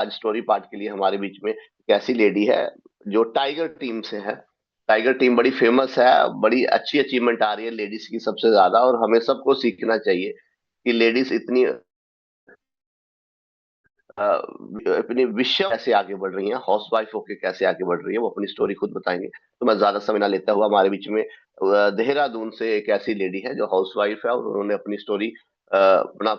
आज story part के लिए हमारे बीच में एक ऐसी लेडी है जो टाइगर टीम से है। टाइगर टीम बड़ी फेमस है, बड़ी अच्छी अचीवमेंट आ रही है लेडीज की सबसे ज्यादा, और हमें सबको सीखना चाहिए कि लेडीज इतनी अपने विषय कैसे आगे बढ़ रही हैं, हाउस वाइफ होके कैसे आगे बढ़ रही है, वो अपनी स्टोरी खुद बताएंगे। तो मैं ज्यादा समय ना लेता हुआ, हमारे बीच में देहरादून से एक ऐसी लेडी है जो हाउस वाइफ है, और उन्होंने अपनी स्टोरी अपना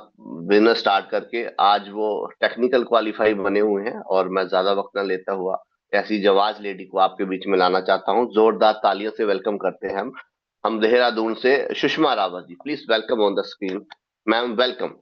बिजनेस स्टार्ट करके आज वो टेक्निकल क्वालिफाई बने हुए हैं। और मैं ज्यादा वक्त ना लेता हुआ ऐसी जवाज लेडी को आपके बीच में लाना चाहता हूँ। जोरदार तालियों से वेलकम करते हैं हम देहरादून से Sushma Rawat ji. Please welcome on the screen. Ma'am welcome.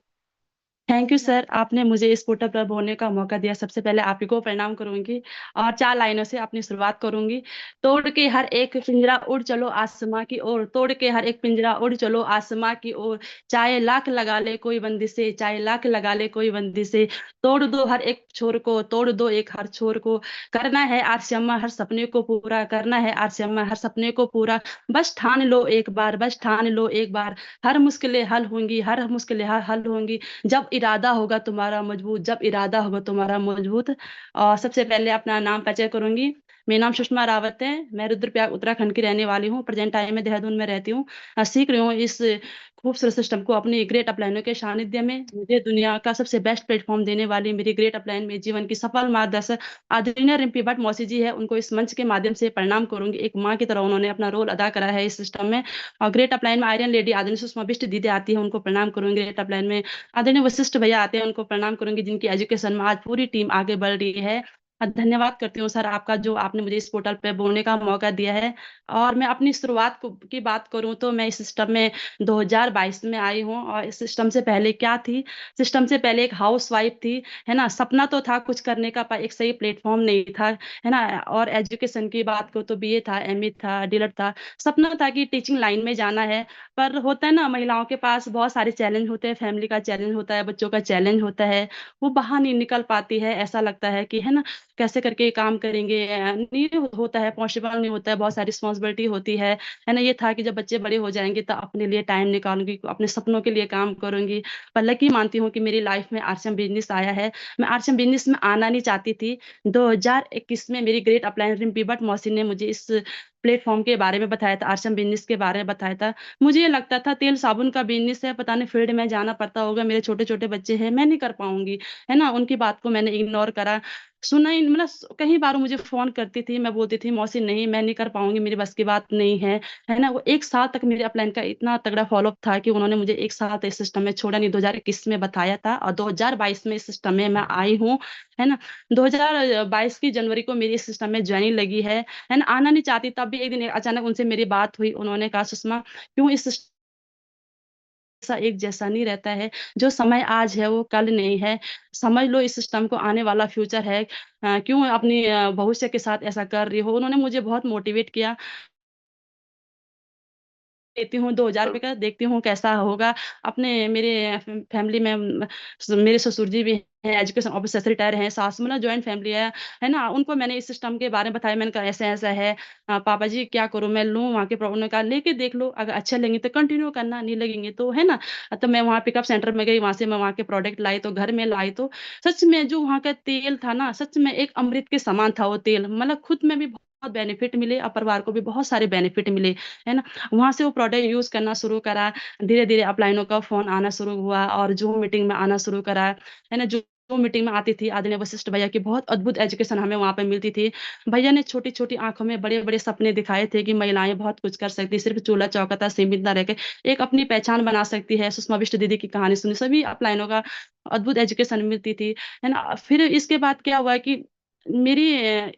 Thank you sir, आपने मुझे इस पोर्टल पर बोलने का मौका दिया। सबसे पहले आप ही को प्रणाम करूंगी और 4 लाइनों से अपनी शुरुआत करूंगी। तोड़ के हर एक पिंजरा उड़ चलो आसमां की ओर, तोड़ के हर एक पिंजरा उड़ चलो आसमां की ओर। चाहे लाख लगा ले कोई बंदिशे, चाहे लाख लगा ले कोई बंदिशे, तोड़ दो हर एक छोर को, तोड़ दो एक हर छोर को। करना है आरस्यम्मा हर सपने को पूरा, करना है आरस्यम्मा हर सपने को पूरा। बस ठान लो एक बार, बस ठान लो एक बार। हर मुश्किलें हल होंगी, हर मुश्किलें हल होंगी जब इरादा होगा तुम्हारा मजबूत, जब इरादा होगा तुम्हारा मजबूत। और सबसे पहले अपना नाम परिचय करूंगी। मेरा नाम सुषमा रावत है। मैं रुद्रप्रयाग उत्तराखंड की रहने वाली हूँ। प्रेजेंट टाइम में देहरादून में रहती हूँ। सीख रही हूँ इस खूबसूरत सिस्टम को अपनी ग्रेट अपलाइनों के सानिध्य में। मुझे दुनिया का सबसे बेस्ट प्लेटफॉर्म देने वाली मेरी ग्रेट अपलाइन में जीवन की सफल मार्गदर्शक आदरणीय रिम्पी भट्ट मौसी जी है, उनको इस मंच के माध्यम से प्रणाम करूंगी। एक माँ की तरह उन्होंने अपना रोल अदा करा है इस सिस्टम में। और ग्रेट अपलाइन में आयरन लेडी आदरणीय सुषमा बिष्ट दीदी आती है, उनको प्रणाम करूंगी। ग्रेट अपलाइन में आदरणीय वशिष्ठ भैया आते हैं, उनको प्रणाम करूंगी, जिनकी एजुकेशन में आज पूरी टीम आगे बढ़ रही है। धन्यवाद करती हूँ सर आपका, जो आपने मुझे इस पोर्टल पे बोलने का मौका दिया है। और मैं अपनी की बात करूँ तो मैं इस सिस्टम में 2022 में आई हूँ। और इस सिस्टम से पहले क्या थी, सिस्टम से पहले एक हाउस वाइफ थी, है ना। सपना तो था कुछ करने का, पर एक सही प्लेटफॉर्म नहीं था, है ना। और एजुकेशन की बात करूँ तो बीए था, एमए था, डीलर था। सपना था कि टीचिंग लाइन में जाना है। पर होता है ना, महिलाओं के पास बहुत सारे चैलेंज होते हैं, फैमिली का चैलेंज होता है, बच्चों का चैलेंज होता है। वो बाहर नहीं निकल पाती है, ऐसा लगता है कि, है ना, कैसे करके ये काम करेंगे, नहीं होता है, पॉसिबल नहीं होता है, बहुत सारी रिस्पॉन्सिबिलिटी होती है ना। ये था कि जब बच्चे बड़े हो जाएंगे तो अपने लिए टाइम निकालूंगी, अपने सपनों के लिए काम करूंगी। पर लकी मानती हूँ कि मेरी लाइफ में आरसीएम बिजनेस आया है। मैं आरसीएम बिजनेस में आना नहीं चाहती थी। 2021 में मेरी ग्रेट अपलाइन रिम्पी भट्ट मौसी ने मुझे इस प्लेटफॉर्म के बारे में बताया था, आरसीएम बिजनेस के बारे में बताया था। मुझे ये लगता था तेल साबुन का बिजनेस है, पता नहीं फील्ड में जाना पड़ता होगा, मेरे छोटे छोटे बच्चे हैं, मैं नहीं कर पाऊंगी, है ना। उनकी बात को मैंने इग्नोर करा, सुना ही, मतलब कई बार वो मुझे फोन करती थी, मैं बोलती थी मौसी नहीं, मैं नहीं कर पाऊंगी, मेरी बस की बात नहीं है ना। वो 1 साल तक मेरे अपलाइन का इतना तगड़ा फॉलोअप था कि उन्होंने मुझे 1 साल तक इस सिस्टम में छोड़ा नहीं। 2021 में बताया था और 2022 में इस सिस्टम में मैं आई हूँ, है ना। 2022 की जनवरी को मेरी इस सिस्टम में ज्वाइनिंग लगी है ना। आना नहीं चाहती, तब भी एक दिन अचानक उनसे मेरी बात हुई। उन्होंने कहा सुषमा, क्यों इस ऐसा एक जैसा नहीं रहता है। जो समय आज है वो कल नहीं है। समझ लो इस सिस्टम को आने वाला फ्यूचर है। क्यों अपनी भविष्य के साथ ऐसा कर रही हो। उन्होंने मुझे बहुत मोटिवेट किया। देती हूँ 2000 रुपये का, देखती हूँ कैसा होगा। अपने मेरे फैमिली में मेरे ससुर जी भी हैं, एजुकेशन ऑफिसर से रिटायर हैं, सास, मतलब ज्वाइंट फैमिली है ना। उनको मैंने इस सिस्टम के बारे में बताया, मैंने कहा ऐसा ऐसा है। पापा जी क्या करूँ मैं, लूँ वहाँ के प्रॉब्लम का, लेके देख लो, अगर अच्छे लगेंगे तो कंटिन्यू करना, नहीं लगेंगे तो, है ना। तो मैं वहाँ पिकअप सेंटर में गई, वहां से मैं वहाँ के प्रोडक्ट लाई तो घर में लाई तो सच में जो वहाँ का तेल था ना, सच में एक अमृत के समान था वो तेल। मतलब खुद में भी बहुत बेनिफिट मिले और परिवार को भी बहुत सारे बेनिफिट मिले, है ना। वहां से वो प्रोडक्ट यूज करना शुरू करा। धीरे धीरे अपलाइनों का फोन आना शुरू हुआ और जूम मीटिंग में आना शुरू करा, है ना। जो मीटिंग में आती थी आदरणीय वशिष्ठ भैया की बहुत अद्भुत एजुकेशन हमें वहां पे मिलती थी। भैया ने छोटी छोटी आंखों में बड़े बड़े सपने दिखाए थे कि महिलाएं बहुत कुछ कर सकती, सिर्फ चूल्हा चौकता सीमित न रहकर एक अपनी पहचान बना सकती है। सुषमा बिष्ट दीदी की कहानी सुनी, सभी अपलाइनों का अद्भुत एजुकेशन मिलती थी, है ना। फिर इसके बाद क्या हुआ कि मेरी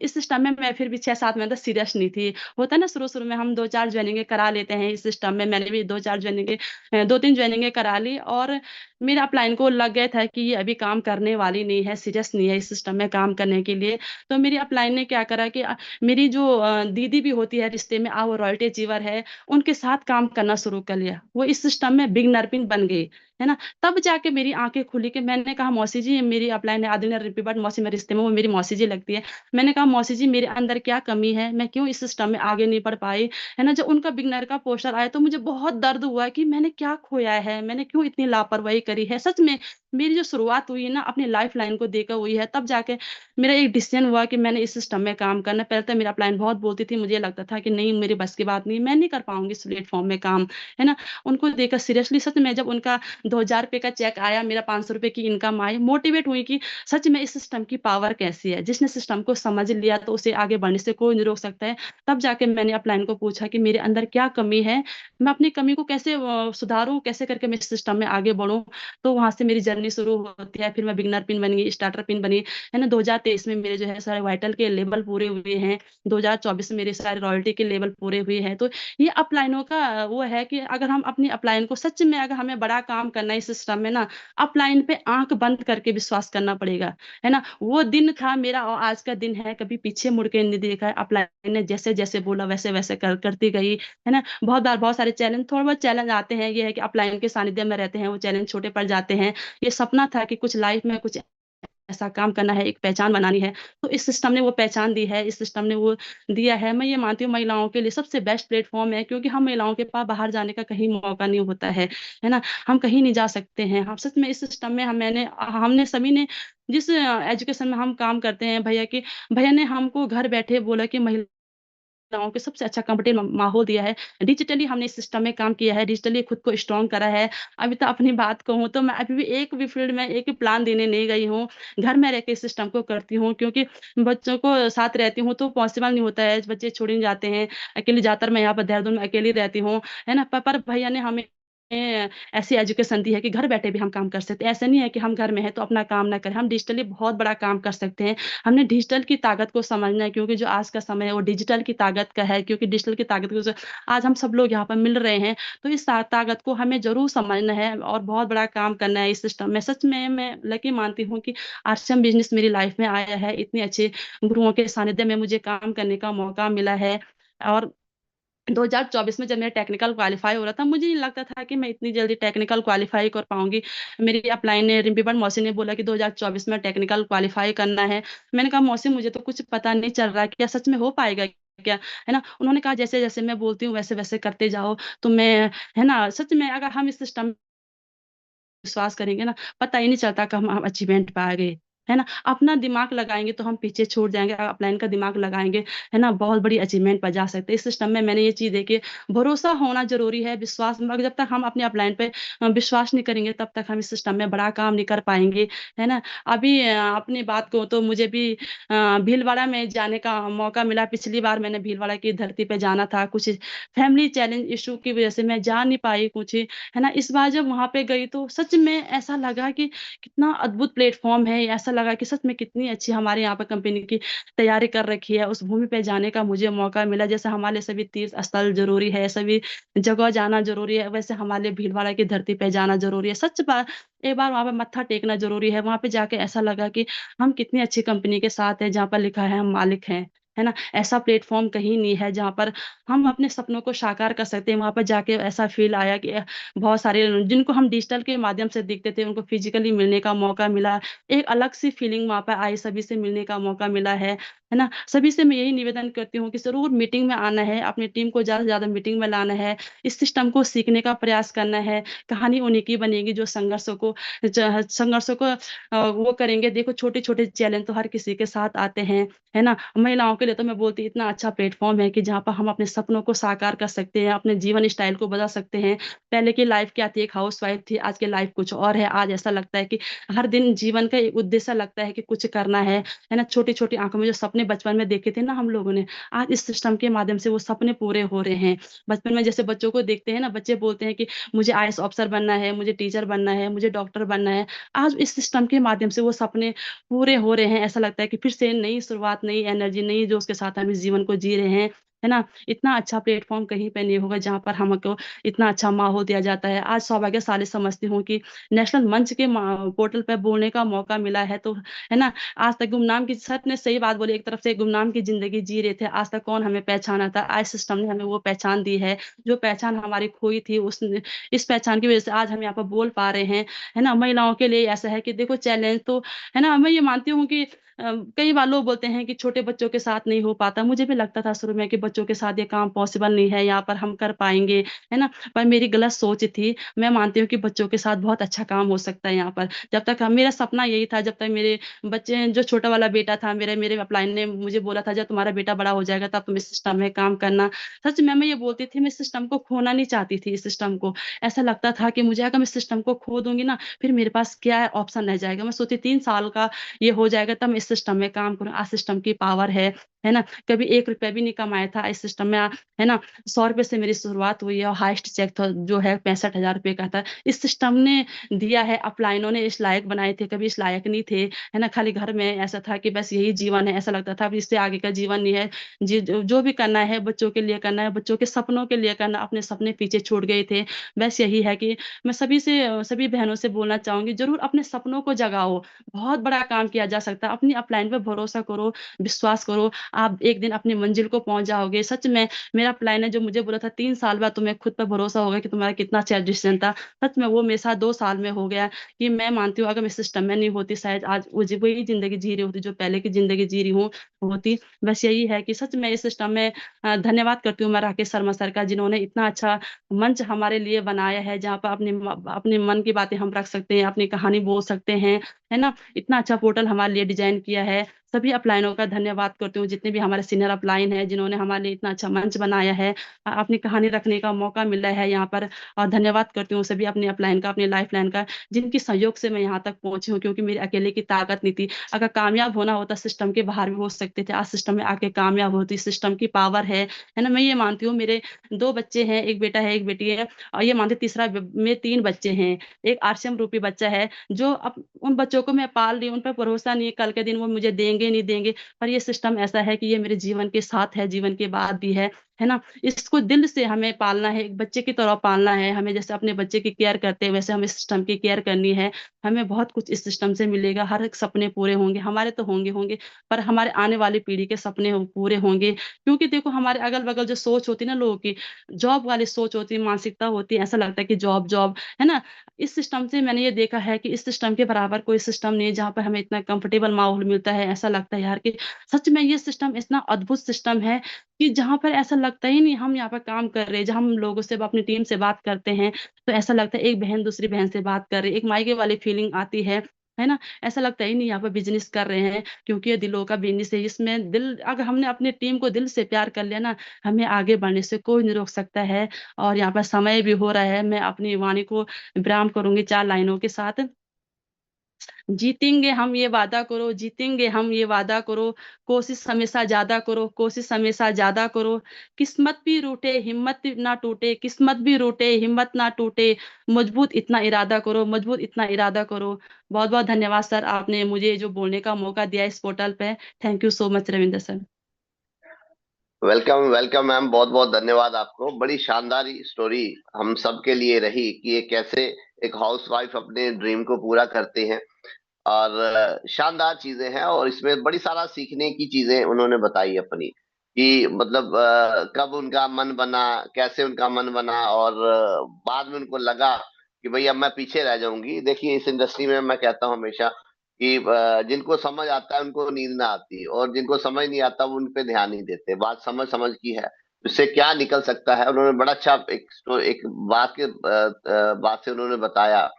इस सिस्टम में मैं फिर भी 6-7 महीने तक सीरियस नहीं थी। होता है ना, शुरू शुरू में हम 2-4 ज्वाइनिंग करा लेते हैं इस सिस्टम में। मैंने भी 2-3 ज्वाइनिंग करा ली और मेरा अपलाइन को लग गया था कि ये अभी काम करने वाली नहीं है, सीरियस नहीं है इस सिस्टम में काम करने के लिए। तो मेरी अपलाइन ने क्या करा कि मेरी जो दीदी भी होती है रिश्ते में, वो रॉयल्टी अचीवर है, उनके साथ काम करना शुरू कर लिया। वो इस सिस्टम में बिगनर पिन बन गई, है ना। तब जाके मेरी आंखें खुली कि मैंने कहा मौसी जी, मेरी अपलाइन है आदित्य रिपी बट मौसी, मेरे रिश्ते में वो मेरी मौसी जी लगती है। मैंने कहा मौसी जी, मेरे अंदर क्या कमी है, मैं क्यों इस सिस्टम में आगे नहीं बढ़ पाई, है ना। जब उनका बिगनर का पोस्टर आया तो मुझे बहुत दर्द हुआ कि मैंने क्या खोया है, मैंने क्यों इतनी लापरवाही करी है। सच में मेरी जो शुरुआत हुई है ना अपनी लाइफ लाइन को देकर हुई है, तब जाके मेरा एक डिसीजन हुआ कि मैंने इस सिस्टम में काम करना है। पहले तो मेरी अपलाइन बहुत बोलती थी, मुझे लगता था कि नहीं मेरी बस की बात नहीं, मैं नहीं कर पाऊँगी इस प्लेटफ़ॉर्म में काम, है ना? उनको देखकर सीरियसली सच में जब उनका ₹2000 का चेक आया, मेरा ₹500 की इनकम आई, मोटिवेट हुई कि सच में इस सिस्टम की पावर कैसी है। जिसने सिस्टम को समझ लिया तो उसे आगे बढ़ने से कोई नहीं रोक सकता है। तब जाके मैंने अपलाइन को पूछा कि मेरे अंदर क्या कमी है? मैं अपनी कमी को कैसे सुधारूँ? कैसे करके मैं इस सिस्टम में आगे बढ़ूँ? तो वहाँ से मेरी जर्नी शुरू होती है। फिर मैं बिगिनर पिन बन गई, स्टार्टर पिन बनी, है ना? 2023 में मेरे जो है सारे वाइटल के लेवल पूरे हुए हैं। 2024 में मेरे सारे रॉयल्टी के लेवल पूरे हुए हैं। तो ये अपलाइनों का वो है कि अगर हम अपनी अपलाइन को सच में अगर हमें बड़ा काम करना है इस सिस्टम में ना, अपलाइन पे आँख बंद करके विश्वास करना पड़ेगा, है ना? वो दिन था मेरा और आज का दिन है, कभी पीछे मुड़ के नहीं देखा है। अपलाइन ने जैसे-जैसे बोला वैसे-वैसे करती गई, है ना? बहुत बार बहुत सारे चैलेंज थोड़े बहुत चैलेंज आते हैं, ये है कि अपलाइन के सानिध्य में रहते हैं, वो चैलेंज छोटे पड़ जाते हैं। ये सपना था कि कुछ लाइफ में कुछ ऐसा काम करना है, एक पहचान बनानी है, तो इस सिस्टम ने वो पहचान दी है, इस सिस्टम ने वो दिया है। मैं ये मानती हूँ महिलाओं के लिए सबसे बेस्ट प्लेटफ़ॉर्म है क्योंकि हम महिलाओं के पास बाहर जाने का कहीं मौका नहीं होता है ना? हम कहीं नहीं जा सकते हैं। हम सच में इस सिस्टम में हमने सभी ने जिस एजुकेशन में हम काम करते हैं भैया ने हमको घर बैठे बोला कि महिलाओं को सबसे अच्छा कंफर्टेबल माहौल दिया है। डिजिटली हमने इस सिस्टम में काम किया है, डिजिटली खुद को स्ट्रॉन्ग करा है। अभी तो अपनी बात कहूँ तो मैं अभी भी एक भी फील्ड में एक भी प्लान देने नहीं गई हूँ। घर में रह के इस सिस्टम को करती हूँ क्योंकि बच्चों को साथ रहती हूँ तो पॉसिबल नहीं होता है, बच्चे छोड़ नहीं जाते हैं। अकेली ज़्यादातर मैं यहाँ पर देहरादून में अकेली रहती हूँ, है ना? पर भैया ने हमें ऐसी एजुकेशन दी है कि घर बैठे भी हम काम कर सकते हैं। ऐसा नहीं है कि हम घर में हैं तो अपना काम ना करें, हम डिजिटली बहुत बड़ा काम कर सकते हैं। हमने डिजिटल की ताकत को समझना है क्योंकि जो आज का समय है वो डिजिटल की ताकत का है क्योंकि डिजिटल की ताकत को आज हम सब लोग यहाँ पर मिल रहे हैं, तो इस ताकत को हमें ज़रूर समझना है और बहुत बड़ा काम करना है इस सिस्टम में। सच में मैं लकी मानती हूँ कि आरसीएम बिज़नेस मेरी लाइफ में आया है, इतने अच्छे गुरुओं के सानिध्य में मुझे काम करने का मौका मिला है और 2024 में जब मेरा टेक्निकल क्वालीफाई हो रहा था, मुझे नहीं लगता था कि मैं इतनी जल्दी टेक्निकल क्वालीफाई कर पाऊँगी। मेरी अपलाइन ने रिम्पीबन मौसी ने बोला कि 2024 में टेक्निकल क्वालीफाई करना है। मैंने कहा मौसी मुझे तो कुछ पता नहीं चल रहा है, क्या सच में हो पाएगा क्या? है ना? उन्होंने कहा जैसे-जैसे मैं बोलती हूँ वैसे-वैसे करते जाओ, तो मैं है ना? सच में अगर हम इस सिस्टम विश्वास करेंगे ना, पता ही नहीं चलता कि हम अचीवमेंट पा गए, है ना? अपना दिमाग लगाएँगे तो हम पीछे छूट जाएँगे, अपलाइन का दिमाग लगाएँगे, है ना? बहुत बड़ी अचीवमेंट पर जा सकते हैं। इस सिस्टम में मैंने ये चीज़ देखी है, भरोसा होना ज़रूरी है, विश्वास मगर जब तक हम अपने अपलाइन पे विश्वास नहीं करेंगे, तब तक हम इस सिस्टम में बड़ा काम नहीं कर पाएँगे, है ना? अभी अपनी बात कहूँ तो मुझे भी भीलवाड़ा में जाने का मौका मिला। पिछली बार मैंने भीलवाड़ा की धरती पे जाना था, कुछ फैमिली चैलेंज इश्यू की वज़ह से मैं जा नहीं पाई कुछ है ना? इस बार जब वहाँ पे गई तो सच में ऐसा लगा कि कितना अद्भुत प्लेटफ़ॉर्म है, ऐसा लगा कि सच में कितनी अच्छी हमारे यहाँ पे कंपनी की तैयारी कर रखी है। उस भूमि पे जाने का मुझे मौका मिला, जैसे हमारे लिए सभी तीर्थ स्थल ज़रूरी है, सभी जगह जाना ज़रूरी है, वैसे हमारे लिए भीलवाड़ा की धरती पे जाना ज़रूरी है। सच एक बार वहाँ पे मत्था टेकना ज़रूरी है। वहाँ पे जाके ऐसा लगा कि हम कितनी अच्छी कंपनी के साथ हैं, जहाँ पर लिखा है हम मालिक हैं। है ना? ऐसा प्लेटफ़ॉर्म कहीं नहीं है जहाँ पर हम अपने सपनों को साकार कर सकते हैं। वहाँ पर जाके ऐसा फ़ील आया कि बहुत सारे जिनको हम डिजिटल के माध्यम से देखते थे, उनको फिज़िकली मिलने का मौका मिला। एक अलग-सी फ़ीलिंग वहाँ पे आई, सभी से मिलने का मौका मिला है ना? सभी से मैं यही निवेदन करती हूँ कि ज़रूर मीटिंग में आना है, अपनी टीम को ज़्यादा से ज़्यादा मीटिंग में लाना है, इस सिस्टम को सीखने का प्रयास करना है। कहानी उन्हीं की बनेगी जो संघर्षों को वो करेंगे। देखो छोटे-छोटे चैलेंज तो हर किसी के साथ आते हैं, है ना? महिलाओं के लिए तो मैं बोलती इतना अच्छा प्लेटफ़ॉर्म है कि जहाँ पर हम अपने सपनों को साकार कर सकते हैं, अपने जीवन स्टाइल को बदल सकते हैं। पहले की लाइफ क्या थी, एक हाउसवाइफ थी, आज की लाइफ कुछ और है। आज ऐसा लगता है कि हर दिन जीवन का एक उद्देश्य लगता है कि कुछ करना है ना? छोटी-छोटी आँखों में जो सपने बचपन में देखे थे ना हम लोगों ने, आज इस सिस्टम के माध्यम से वो सपने पूरे हो रहे हैं। बचपन में जैसे बच्चों को देखते हैं ना, बच्चे बोलते हैं कि मुझे आईएएस ऑफिसर बनना है, मुझे टीचर बनना है, मुझे डॉक्टर बनना है। आज इस सिस्टम के माध्यम से वो सपने पूरे हो रहे हैं। ऐसा लगता है कि फिर से नई शुरुआत, नई एनर्जी, नई जोश के साथ हम इस जीवन को जी रहे हैं। है ना? इतना अच्छा प्लेटफ़ॉर्म कहीं पे नहीं होगा जहाँ पर हमको इतना अच्छा माहौल दिया जाता है। आज सौभाग्यशाली समझती हूँ कि नेशनल मंच के पोर्टल पे बोलने का मौका मिला है तो है ना? आज तक गुमनाम की सच ने सही बात बोली, एक तरफ से गुमनाम की ज़िंदगी जी रहे थे। आज तक कौन हमें पहचाना था, आज सिस्टम ने हमें वो पहचान दी है। जो पहचान हमारी खोई थी इस पहचान की वज़ह से आज हम यहाँ पर बोल पा रहे हैं। है ना? महिलाओं के लिए ऐसा है कि देखो चैलेंज तो है ना? मैं ये मानती हूँ कि कई बार लोग बोलते हैं कि छोटे बच्चों के साथ नहीं हो पाता। मुझे भी लगता था शुरू में कि बच्चों के साथ ये काम पॉसिबल नहीं है, यहाँ पर हम कर पाएँगे, है ना? पर मेरी गलत सोच थी। मैं मानती हूँ कि बच्चों के साथ बहुत अच्छा काम हो सकता है यहाँ पर। जब तक मेरा सपना यही था, जब तक मेरे बच्चे जो छोटा वाला बेटा था मेरे मेरे अपलाइन ने मुझे बोला था, जब तुम्हारा बेटा बड़ा हो जाएगा तब तुम इस सिस्टम में काम करना। सच में मैं ये बोलती थी, मैं इस सिस्टम को खोना नहीं चाहती थी इस सिस्टम को। ऐसा लगता था कि मुझे अगर मैं इस सिस्टम को खो दूँगी ना, फिर मेरे पास क्या ऑप्शन रह जाएगा। मैं सोचती 3 साल का ये हो जाएगा तब मैं इस सिस्टम में काम करूँ। आज सिस्टम की पावर है ना? कभी ₹1 भी नहीं कमाया था इस सिस्टम में, है ना? ₹100 से मेरी शुरुआत हुई है और हाईएस्ट चेक था जो है ₹65,000 का था। इस सिस्टम ने दिया है, अपलाइनों ने इस लायक बनाए थे, कभी इस लायक नहीं थे, है ना? खाली घर में ऐसा था कि बस यही जीवन है, ऐसा लगता था अब इससे आगे का जीवन नहीं है। जो जो भी करना है बच्चों के लिए करना है, बच्चों के सपनों के लिए करना, अपने सपने पीछे छूट गए थे। बस यही है कि मैं सभी बहनों से बोलना चाहूँगी, ज़रूर अपने सपनों को जगाओ। बहुत बड़ा काम किया जा सकता है। अपनी अपलाइन पे भरोसा करो, विश्वास करो, आप एक दिन अपनी मंजिल को पहुँच जाओगे। सच में मेरा अपलाइन है जो मुझे बोला था 3 साल बाद तुम्हें खुद पे भरोसा होगा कि तुम्हारा कितना अच्छा डिसीज़न था। सच में वो मेरे साथ 2 साल में हो गया कि मैं मानती हूँ अगर मैं सिस्टम में नहीं होती शायद आज वही ज़िंदगी जी रही होती जो पहले की ज़िंदगी जी रही हूँ होती। बस यही है कि सच में इस सिस्टम में धन्यवाद करती हूँ मैं राकेश शर्मा सर का जिन्होंने इतना अच्छा मंच हमारे लिए बनाया है जहाँ पर अपने मन की बातें हम रख सकते हैं, अपनी कहानी बोल सकते हैं, है ना? इतना अच्छा पोर्टल हमारे लिए डिज़ाइन किया है। सभी अपलाइनों का धन्यवाद करती हूँ, जितने भी हमारे सीनियर अपलाइन हैं, जिन्होंने हमारे लिए इतना अच्छा मंच बनाया है। अपनी कहानी रखने का मौका मिला है यहाँ पर और धन्यवाद करती हूँ सभी अपने अपलाइन का, अपनी लाइफ़लाइन का, जिनके सहयोग से मैं यहाँ तक पहुँची हूँ क्योंकि मेरे अकेले की ताकत नहीं थी। अगर कामयाब होना होता सिस्टम के बाहर भी हो सकते थे, आज सिस्टम में आके कामयाब होती, सिस्टम की पावर है ना? मैं ये मानती हूँ मेरे 2 बच्चे हैं, 1 बेटा है, 1 बेटी है और ये मानती तीसरा ब मेरे 3 बच्चे हैं। एक आरसीएम रूपी बच्चा है जो अब उन बच्चों को मैं पाल रही हूँ, उन पे भरोसा नहीं है कल के दिन वो मुझे देंगे, नहीं देंगे, पर ये सिस्टम ऐसा है कि ये मेरे जीवन के साथ है, जीवन के बाद भी है ना? इसको दिल से हमें पालना है, एक बच्चे की तरह पालना है, हमें जैसे अपने बच्चे की केयर करते हैं, वैसे हमें सिस्टम की केयर करनी है। हमें बहुत कुछ इस सिस्टम से मिलेगा, हर एक सपने पूरे होंगे, हमारे तो होंगे, पर हमारे आने वाली पीढ़ी के सपने पूरे होंगे। क्योंकि देखो हमारे अगल-बगल जो सोच होती है ना लोगों की, जॉब वाली सोच होती है, मानसिकता होती है, ऐसा लगता है कि जॉब, जॉब, है ना? इस सिस्टम से मैंने ये देखा है कि इस सिस्टम के बराबर कोई सिस्टम नहीं है जहाँ पर हमें इतना कंफर्टेबल माहौल मिलता है। ऐसा लगता है यार कि सच में ये सिस्टम इतना अद्भुत सिस्टम है कि जहाँ पर ऐसा लगता ही नहीं हम यहाँ पर काम कर रहे हैं। जहाँ हम लोगों से अपनी टीम से बात करते हैं तो ऐसा लगता है एक बहन दूसरी बहन से बात कर रही है। एक मायके वाली फीलिंग आती है ना? ऐसा लगता ही नहीं यहाँ पर बिज़नेस कर रहे हैं क्योंकि ये दिलों का बिज़नेस है। इसमें दिल अगर हमने अपनी टीम को दिल से प्यार कर लिया ना, हमें आगे बढ़ने से कोई नहीं रोक सकता है। और यहाँ पर समय भी हो रहा है। मैं अपनी वाणी को विराम करूँगी 4 लाइनों के साथ। जीतेंगे हम ये वादा करो, जीतेंगे हम ये वादा करो, कोशिश हमेशा ज़्यादा करो, कोशिश हमेशा ज़्यादा करो। किस्मत भी रूठे, हिम्मत ना टूटे, किस्मत भी रूठे, हिम्मत ना टूटे, मजबूत इतना इरादा करो, मजबूत इतना इरादा करो। बहुत-बहुत धन्यवाद सर, आपने मुझे जो बोलने का मौका दिया इस पोर्टल पे। Thank you so much Ravinder sir. Welcome welcome ma'am, बहुत बहुत धन्यवाद आपको। बड़ी शानदार स्टोरी हम सब के लिए रही कि ये कैसे एक हाउसवाइफ अपने ड्रीम को पूरा करते हैं। और शानदार चीजें हैं और इसमें बड़ी सारा सीखने की चीजें उन्होंने बताई अपनी कि मतलब कब उनका मन बना, कैसे उनका मन बना और बाद में उनको लगा कि भाई अब मैं पीछे रह जाऊंगी। देखिए इस इंडस्ट्री में मैं कहता हूँ हमेशा कि जिनको समझ आता है उनको नींद ना आती और जिनको समझ नहीं आता वो उन पे ध्यान नहीं देते। बात समझ समझ की है, इससे क्या निकल सकता है। उन्होंने बड़ा अच्छा एक बात से उन्होंने बताया,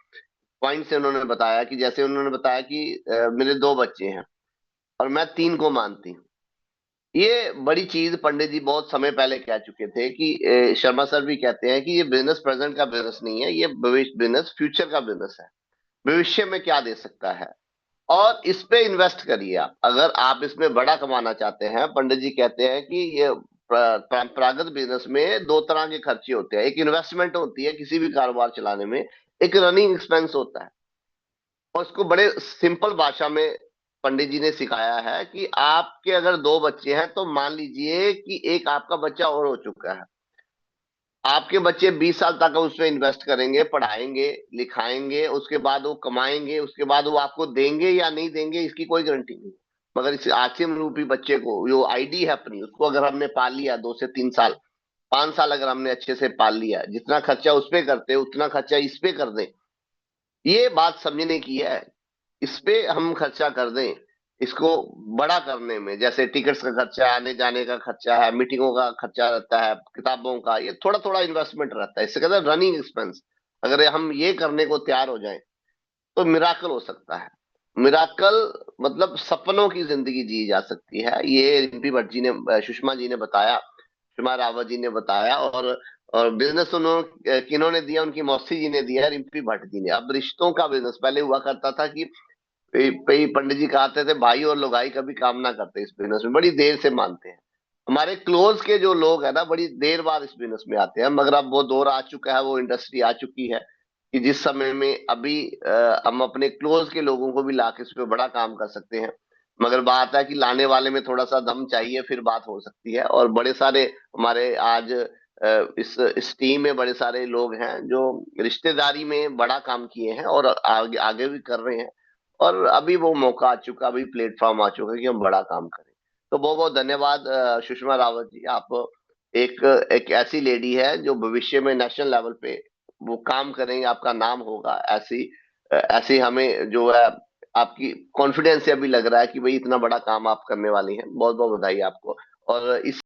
पॉइंट से उन्होंने बताया कि जैसे उन्होंने बताया कि मेरे 2 बच्चे हैं और मैं 3 को मानती हूँ। ये बड़ी चीज पंडित जी बहुत समय पहले कह चुके थे कि शर्मा सर भी कहते हैं कि ये बिजनेस प्रेजेंट का बिजनेस नहीं है, ये भविष्य बिजनेस फ्यूचर का बिजनेस है। भविष्य में क्या दे सकता है और इस पे इन्वेस्ट करिए आप। अगर आप इसमें बड़ा कमाना चाहते हैं, पंडित जी कहते हैं कि ये परंपरागत बिजनेस में 2 तरह के खर्चे होते हैं। एक इन्वेस्टमेंट होती है किसी भी कारोबार चलाने में, एक रनिंग एक्सपेंस होता है। और उसको बड़े सिंपल भाषा में पंडित जी ने सिखाया है कि आपके अगर 2 बच्चे हैं तो मान लीजिए कि एक आपका बच्चा और हो चुका है। आपके बच्चे 20 साल तक उसमें इन्वेस्ट करेंगे, पढ़ाएंगे, लिखाएंगे, उसके बाद वो कमाएंगे, उसके बाद वो आपको देंगे या नहीं देंगे इसकी कोई गारंटी नहीं। मगर इस आसिम रूपी बच्चे को जो आईडी है अपनी, उसको अगर हमने पाल लिया 2 से 3 साल, 5 साल अगर हमने अच्छे से पाल लिया, जितना खर्चा उस पे करते उतना खर्चा इस पे कर दें, ये बात समझने की है। इस पे हम खर्चा कर दें, इसको बड़ा करने में, जैसे टिकट्स का खर्चा, आने जाने का खर्चा है, मीटिंगों का खर्चा रहता है, किताबों का, ये थोड़ा थोड़ा इन्वेस्टमेंट रहता है, इससे कहते हैं रनिंग एक्सपेंस। अगर हम ये करने को तैयार हो जाएं तो मिराकल हो सकता है। मिराकल मतलब सपनों की जिंदगी जी जा सकती है। ये रिम्पी भट्ट जी ने, सुषमा जी ने बताया, सुषमा रावत जी ने बताया। और बिजनेस उन्होंने किन्होंने दिया, उनकी मौसी जी ने दिया, रिम्पी भट्ट जी ने। अब रिश्तों का बिजनेस पहले हुआ करता था कि कई पंडित जी कहते थे भाई और लोगाई कभी काम ना करते, इस बिजनेस में बड़ी देर से मानते हैं। हमारे क्लोज के जो लोग है ना, बड़ी देर बाद इस बिजनेस में आते हैं, मगर अब वो दौर आ चुका है, वो इंडस्ट्री आ चुकी है कि जिस समय में अभी हम अपने क्लोज के लोगों को भी ला के इस पे बड़ा काम कर सकते हैं। मगर बात है कि लाने वाले में थोड़ा सा दम चाहिए, फिर बात हो सकती है। और बड़े सारे हमारे आज इस टीम में बड़े सारे लोग हैं जो रिश्तेदारी में बड़ा काम किए हैं और आगे आगे भी कर रहे हैं। और अभी वो मौका आ चुका, अभी प्लेटफॉर्म आ चुका है कि हम बड़ा काम करें। तो बहुत बहुत धन्यवाद सुषमा रावत जी। आप एक एक ऐसी लेडी है जो भविष्य में नेशनल लेवल पे वो काम करेंगे, आपका नाम होगा। ऐसी हमें जो है आपकी कॉन्फिडेंस से अभी लग रहा है कि भाई इतना बड़ा काम आप करने वाली हैं। बहुत बहुत बधाई आपको। और इस